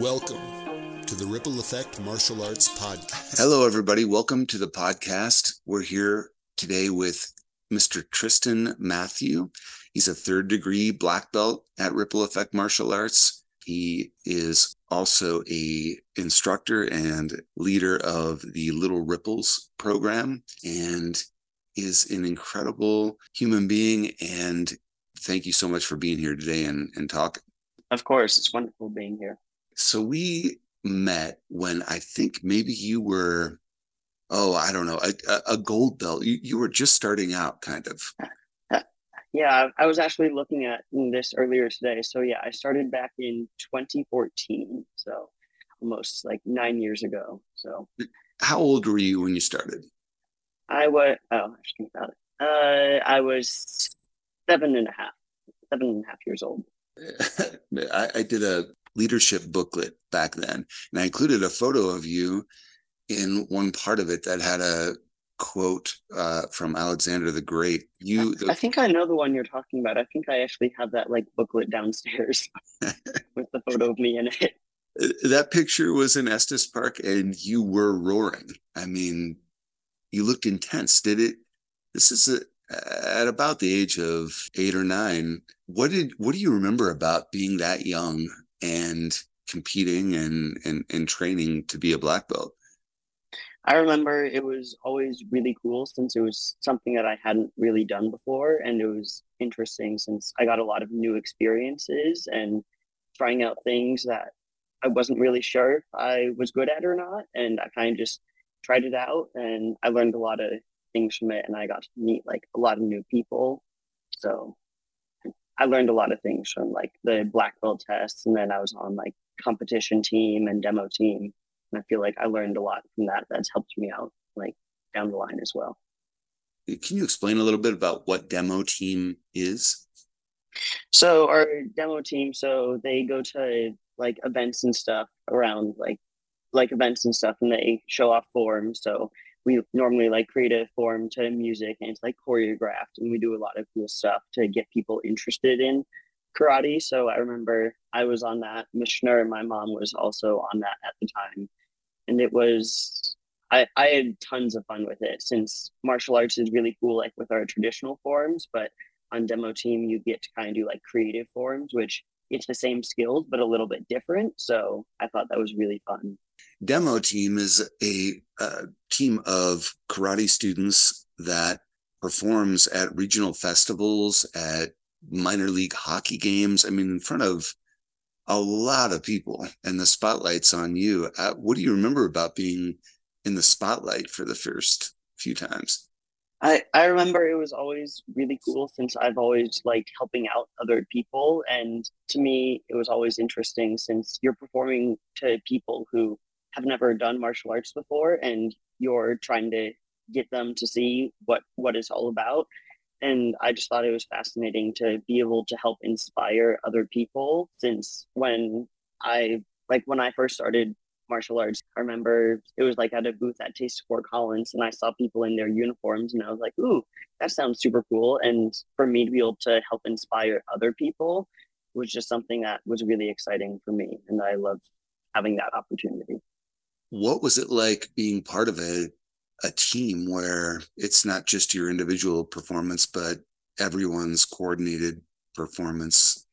Welcome to the Ripple Effect Martial Arts Podcast. Hello, everybody. Welcome to the podcast. We're here today with Mr. Tristan Matthew. He's a third-degree black belt at Ripple Effect Martial Arts. He is also an instructor and leader of the Little Ripples program and is an incredible human being. And thank you so much for being here today and talking. Of course. It's wonderful being here. So we met when I think maybe you were, a gold belt. You were just starting out, kind of. Yeah, I was actually looking at this earlier today. So yeah, I started back in 2014. So almost like 9 years ago. So how old were you when you started? I was, think about it. I was 7.5 years old. I did a leadership booklet back then, and I included a photo of you in one part of it that had a quote from Alexander the Great. I think I know the one you're talking about. I think I actually have that like booklet downstairs with the photo of me in it. That picture was in Estes Park, and you were roaring. I mean, you looked intense. This is at about the age of 8 or 9. What do you remember about being that young and competing and training to be a black belt? I remember it was always really cool since it was something that I hadn't really done before. And it was interesting since I got a lot of new experiences and trying out things that I wasn't really sure if I was good at or not. And I kind of just tried it out and I learned a lot of things from it. And I got to meet like a lot of new people. So I learned a lot of things from like the black belt tests. And then I was on like competition team and demo team. And I feel like I learned a lot from that. That's helped me out like down the line as well. Can you explain a little bit about what demo team is? So our demo team, so they go to like events and stuff around like events and stuff, and they show off forms. So we normally like create a form to music and it's like choreographed, and we do a lot of cool stuff to get people interested in karate. So I remember I was on that. Mishner, my mom, was also on that at the time. And it was, I had tons of fun with it since martial arts is really cool, like with our traditional forms, but on demo team, you get to kind of do like creative forms, which it's the same skills, but a little bit different. So I thought that was really fun. Demo team is a team of karate students that performs at regional festivals, at minor league hockey games. I mean, in front of a lot of people, and the spotlight's on you. What do you remember about being in the spotlight for the first few times? I remember it was always really cool since I've always liked helping out other people. And to me, it was always interesting since you're performing to people who have never done martial arts before and you're trying to get them to see what it's all about. And I just thought it was fascinating to be able to help inspire other people since when I first started martial arts, I remember it was like at a booth at Taste of Fort Collins and I saw people in their uniforms and I was like, ooh, that sounds super cool. And for me to be able to help inspire other people was just something that was really exciting for me. And I loved having that opportunity. What was it like being part of a team where it's not just your individual performance, but everyone's coordinated performance?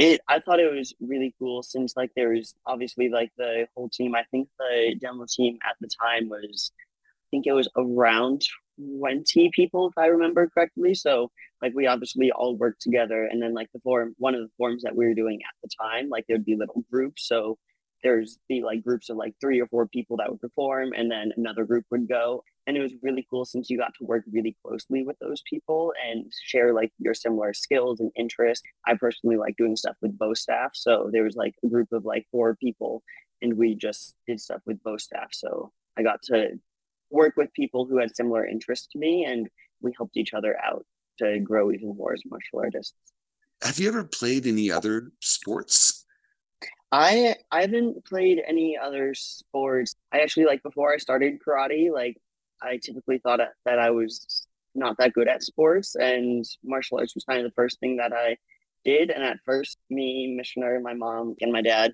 I thought it was really cool since like there was obviously like the whole team. I think the demo team at the time was, I think it was around 20 people if I remember correctly. So like we obviously all worked together, and then like one of the forms that we were doing at the time, like there'd be little groups. So there's be like groups of like 3 or 4 people that would perform, and then another group would go. And it was really cool since you got to work really closely with those people and share like your similar skills and interests. I personally like doing stuff with bow staff. So there was like a group of like 4 people and we just did stuff with bow staff. So I got to work with people who had similar interests to me and we helped each other out to grow even more as martial artists. Have you ever played any other sports? I haven't played any other sports. I actually like before I started karate, like I typically thought that I was not that good at sports, and martial arts was kind of the first thing that I did. And at first, me, missionary, my mom, and my dad,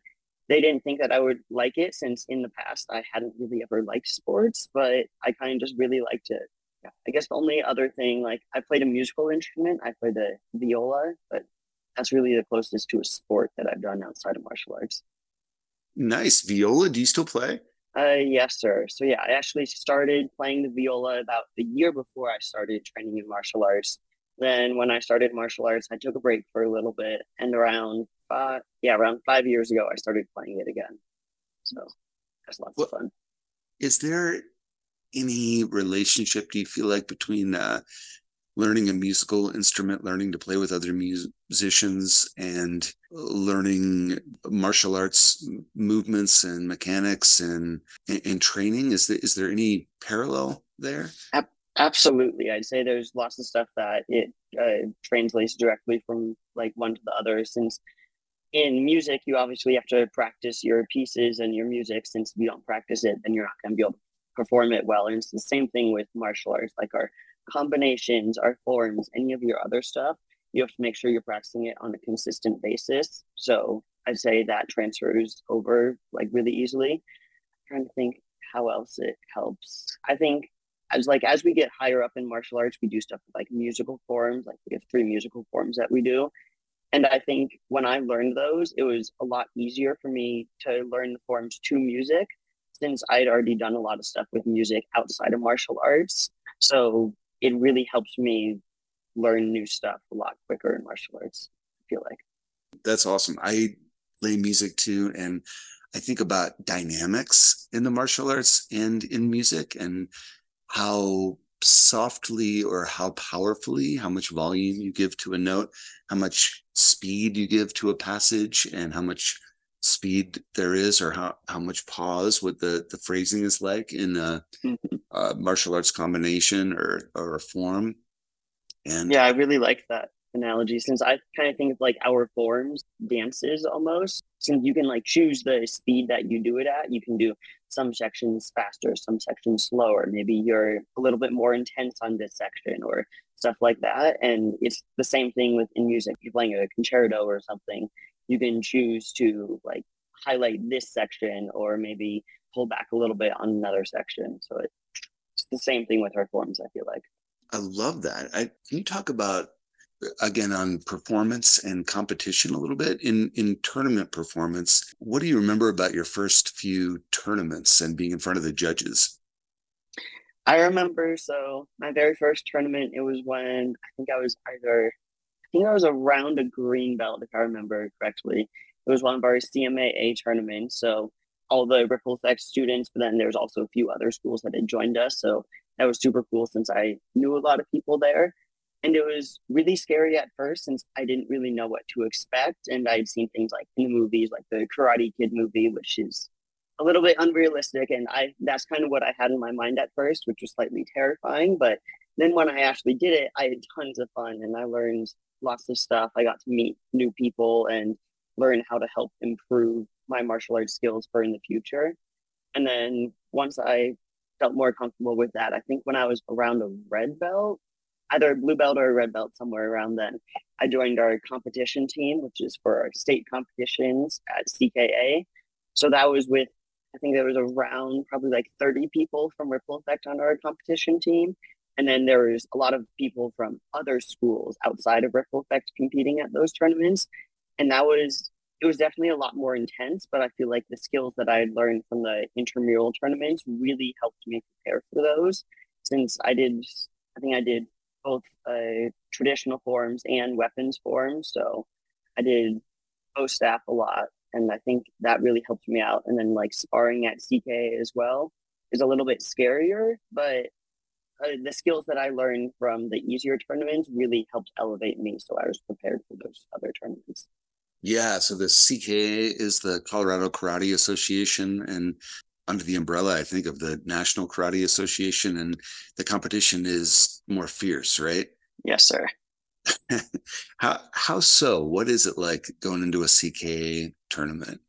they didn't think that I would like it since in the past I hadn't really ever liked sports, but I kind of just really liked it. Yeah. I guess the only other thing, like I played a musical instrument, I played the viola, but that's really the closest to a sport that I've done outside of martial arts. Nice. Viola, do you still play? Yes, sir. So yeah, I actually started playing the viola about a year before I started training in martial arts. Then when I started martial arts, I took a break for a little bit, and around 5 years ago, I started playing it again. So that's lots of Well, fun. is there any relationship, do you feel like, between learning a musical instrument, learning to play with other musicians, and learning martial arts movements and mechanics and training? Is there any parallel there? Absolutely. I'd say there's lots of stuff that it translates directly from like one to the other. Since in music, you obviously have to practice your pieces and your music. Since if you don't practice it, then you're not going to be able to perform it well. And it's the same thing with martial arts, like our combinations, our forms, any of your other stuff. You have to make sure you're practicing it on a consistent basis. So I'd say that transfers over like really easily. I'm trying to think how else it helps. I think as we get higher up in martial arts, we do stuff with like musical forms. Like we have three musical forms that we do, and I think when I learned those, it was a lot easier for me to learn the forms to music since I'd already done a lot of stuff with music outside of martial arts. So it really helps me learn new stuff a lot quicker in martial arts, I feel like. That's awesome. I play music too, and I think about dynamics in the martial arts and in music, and how softly or how powerfully, how much volume you give to a note, how much speed you give to a passage, and how much speed there is, or how much pause, what the phrasing is like in a martial arts combination or a form. And Yeah, I really like that analogy since I kind of think of like our forms, dances almost. Since you can like choose the speed that you do it at, you can do some sections faster, some sections slower. Maybe you're a little bit more intense on this section or stuff like that. And it's the same thing with in music. You're playing a concerto or something, you can choose to like highlight this section or maybe pull back a little bit on another section. So it's the same thing with our forms, I feel like. I love that. Can you talk about, again, on performance and competition a little bit in tournament performance? What do you remember about your first few tournaments and being in front of the judges? I remember, so my very first tournament, it was when I think I was around a green belt, if I remember correctly. It was one of our CMAA tournaments. So all the Ripple Effect students, but then there's also a few other schools that had joined us. So that was super cool since I knew a lot of people there. And it was really scary at first since I didn't really know what to expect. And I'd seen things like in the movies, like the Karate Kid movie, which is a little bit unrealistic. And that's kind of what I had in my mind at first, which was slightly terrifying. But then when I actually did it, I had tons of fun and I learned lots of stuff. I got to meet new people and learn how to help improve my martial arts skills for in the future. And then once I felt more comfortable with that, I think when I was around a red belt, either a blue belt or a red belt, somewhere around then, I joined our competition team, which is for our state competitions at CKA. So that was with, I think there was around probably like 30 people from Ripple Effect on our competition team. And then there was a lot of people from other schools outside of Ripple Effect competing at those tournaments. And it was definitely a lot more intense, but I feel like the skills that I had learned from the intramural tournaments really helped me prepare for those since I think I did both traditional forms and weapons forms. So I did both staff a lot. And I think that really helped me out. And then like sparring at CK as well is a little bit scarier, but the skills that I learned from the easier tournaments really helped elevate me. So I was prepared for those other tournaments. Yeah, so the CKA is the Colorado Karate Association, and under the umbrella, I think, of the National Karate Association, and the competition is more fierce, right? Yes, sir. How so? What is it like going into a CKA tournament?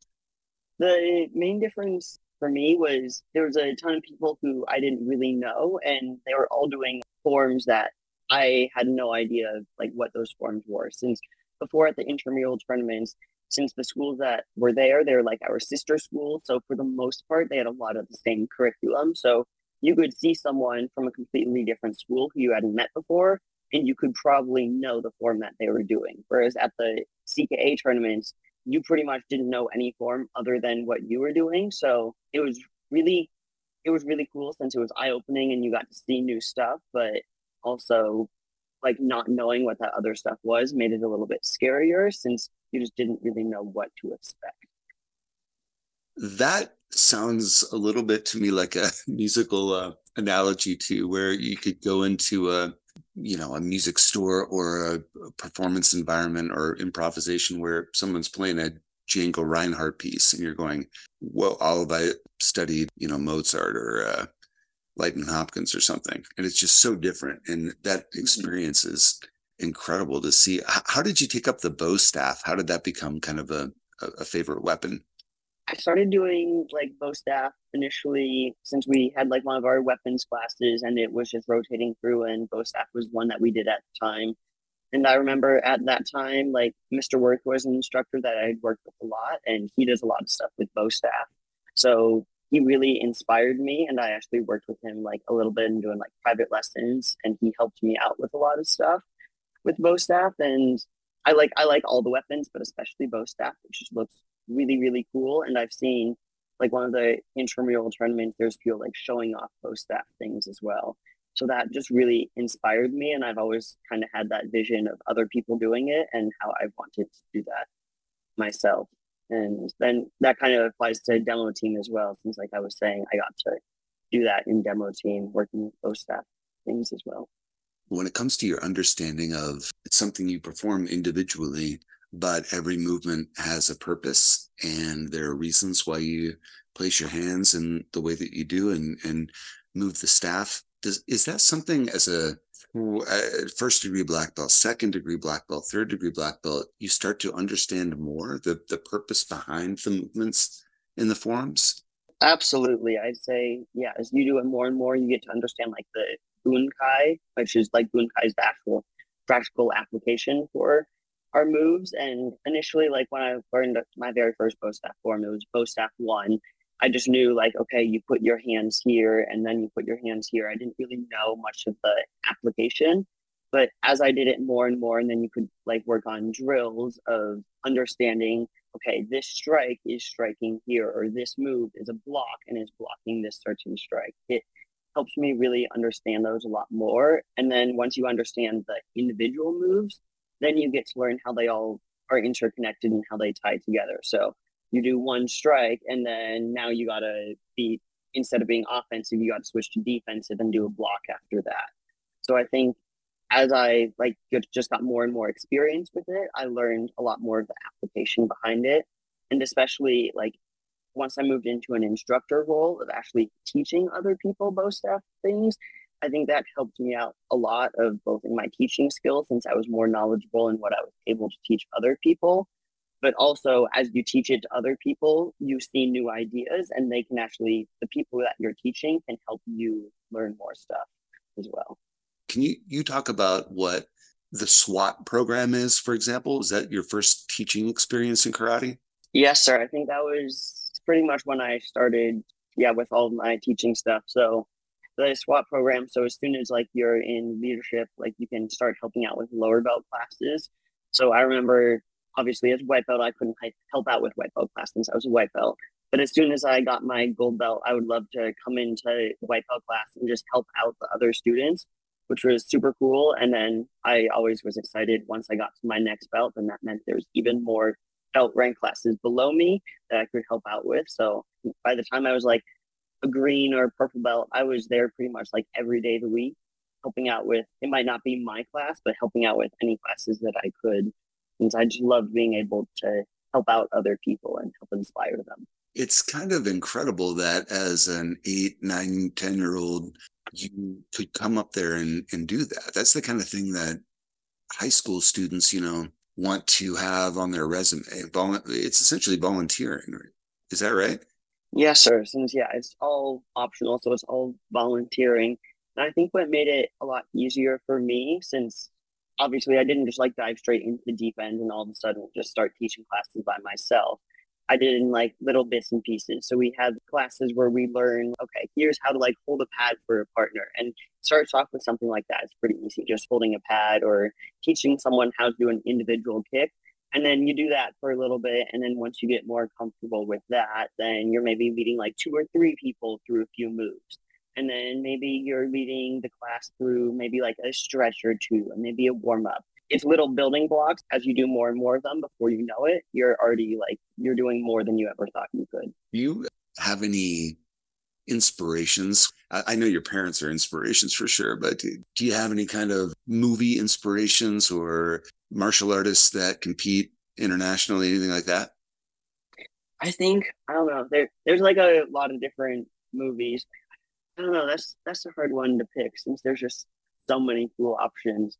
The main difference for me was there was a ton of people who I didn't really know, and they were all doing forms that I had no idea like what those forms were. Since before at the intramural tournaments, since the schools that were there, they're like our sister schools. So for the most part, they had a lot of the same curriculum. So you could see someone from a completely different school who you hadn't met before, and you could probably know the form that they were doing. Whereas at the CKA tournaments, you pretty much didn't know any form other than what you were doing. So really, it was really cool since it was eye opening and you got to see new stuff, but also like not knowing what that other stuff was made it a little bit scarier since you just didn't really know what to expect. That sounds a little bit to me like a musical analogy to where you could go into a music store or a performance environment or improvisation where someone's playing a Django Reinhardt piece and you're going, well, all of I studied, Mozart or Lightning Hopkins or something. And it's just so different. And that experience is incredible to see. How did you take up the bow staff? How did that become kind of a favorite weapon? I started doing like bow staff initially since we had like one of our weapons classes and it was just rotating through, and bow staff was one that we did at the time. And I remember at that time, like Mr. Worth was an instructor that I'd worked with a lot, and he does a lot of stuff with bow staff. So he really inspired me, and I actually worked with him like a little bit in doing like private lessons, and he helped me out with a lot of stuff with bow staff. And I like all the weapons, but especially bow staff, which just looks really cool. And I've seen like one of the intramural tournaments, there's people like showing off bow staff things as well. So that just really inspired me, and I've always kind of had that vision of other people doing it and how I wanted to do that myself. And then that kind of applies to demo team as well, since like I was saying, I got to do that in demo team, working with those staff things as well. When it comes to your understanding of it's something you perform individually, but every movement has a purpose and there are reasons why you place your hands in the way that you do and move the staff. Is that something as a first degree black belt, second degree black belt, third degree black belt, you start to understand more the purpose behind the movements in the forms? Absolutely. I'd say, yeah, as you do it more and more, you get to understand like the bunkai, which is like bunkai is the actual practical application for our moves. And initially, like when I learned my very first bow staff form, it was bow staff one. I just knew like, okay, you put your hands here and then you put your hands here. I didn't really know much of the application. But as I did it more and more, and then you could like work on drills of understanding, okay, this strike is striking here, or this move is a block and is blocking this certain strike. It helps me really understand those a lot more. And then once you understand the individual moves, then you get to learn how they all are interconnected and how they tie together. So you do one strike, and then now you gotta be, instead of being offensive, you got to switch to defensive and do a block after that. So I think as I like just got more and more experience with it, I learned a lot more of the application behind it. And especially like once I moved into an instructor role of actually teaching other people bow staff things, I think that helped me out a lot of both in my teaching skills since I was more knowledgeable in what I was able to teach other people. But also as you teach it to other people, you see new ideas, and they can actually, the people that you're teaching can help you learn more stuff as well. Can you talk about what the SWAT program is, for example? Is that your first teaching experience in karate? Yes, sir. I think that was pretty much when I started, yeah, with all of my teaching stuff. So the SWAT program, so as soon as like you're in leadership, like you can start helping out with lower belt classes. So I remember obviously as white belt, I couldn't help out with white belt class since I was a white belt. But as soon as I got my gold belt, I would love to come into white belt class and just help out the other students, which was super cool. And then I always was excited once I got to my next belt, and that meant there's even more belt rank classes below me that I could help out with. So by the time I was like a green or purple belt, I was there pretty much like every day of the week, helping out with, it might not be my class, but helping out with any classes that I could. And I just loved being able to help out other people and help inspire them. It's kind of incredible that as an 8, 9, 10-year-old, you could come up there and do that. That's the kind of thing that high school students, want to have on their resume. It's essentially volunteering. Is that right? Yes, sir. Since, yeah, it's all optional, so it's all volunteering. And I think what made it a lot easier for me, since obviously I didn't just like dive straight into the deep end and all of a sudden just start teaching classes by myself. I did it in like little bits and pieces. So we had classes where we learn, okay, here's how to like hold a pad for a partner, and starts off with something like that. It's pretty easy, just holding a pad or teaching someone how to do an individual kick. And then you do that for a little bit. And then once you get more comfortable with that, then you're maybe leading like 2 or 3 people through a few moves. And then maybe you're leading the class through maybe like a stretch or two, and maybe a warm up. It's little building blocks. As you do more and more of them, before you know it, you're already like, you're doing more than you ever thought you could. Do you have any inspirations? I know your parents are inspirations for sure, but do you have any kind of movie inspirations or martial artists that compete internationally, anything like that? I think, I don't know. There's like a lot of different movies. I don't know. That's a hard one to pick since there's just so many cool options.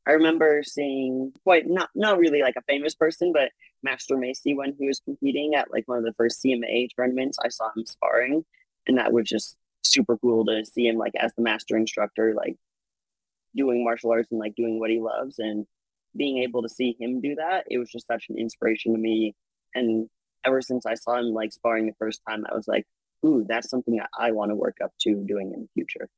I remember seeing quite not really like a famous person, but Master Macy when he was competing at like one of the first CMA tournaments. I saw him sparring, and that was just super cool to see him like as the master instructor, like doing martial arts and like doing what he loves, and being able to see him do that. It was just such an inspiration to me. And ever since I saw him like sparring the first time, I was like, ooh, that's something that I want to work up to doing in the future.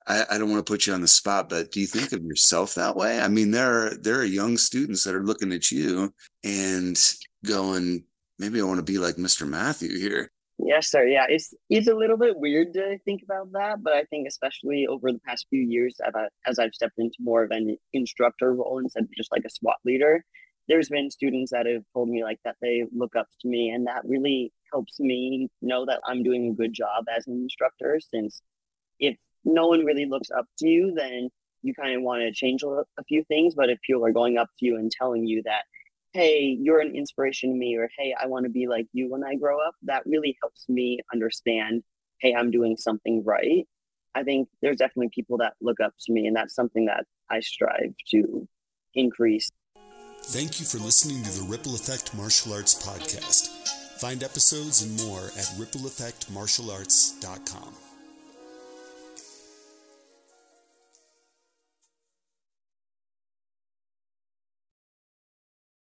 I don't want to put you on the spot, but do you think of yourself that way? I mean, there are young students that are looking at you and going, maybe I want to be like Mr. Matthew here. Yes, sir. Yeah, it's a little bit weird to think about that, but I think especially over the past few years, as I've stepped into more of an instructor role instead of just like a SWAT leader, there's been students that have told me like that they look up to me, and that really helps me know that I'm doing a good job as an instructor. Since if no one really looks up to you, then you kind of want to change a few things. But if people are going up to you and telling you that, hey, you're an inspiration to me, or hey, I want to be like you when I grow up, that really helps me understand, hey, I'm doing something right. I think there's definitely people that look up to me, and that's something that I strive to increase. Thank you for listening to the Ripple Effect Martial Arts Podcast. Find episodes and more at rippleeffectmartialarts.com.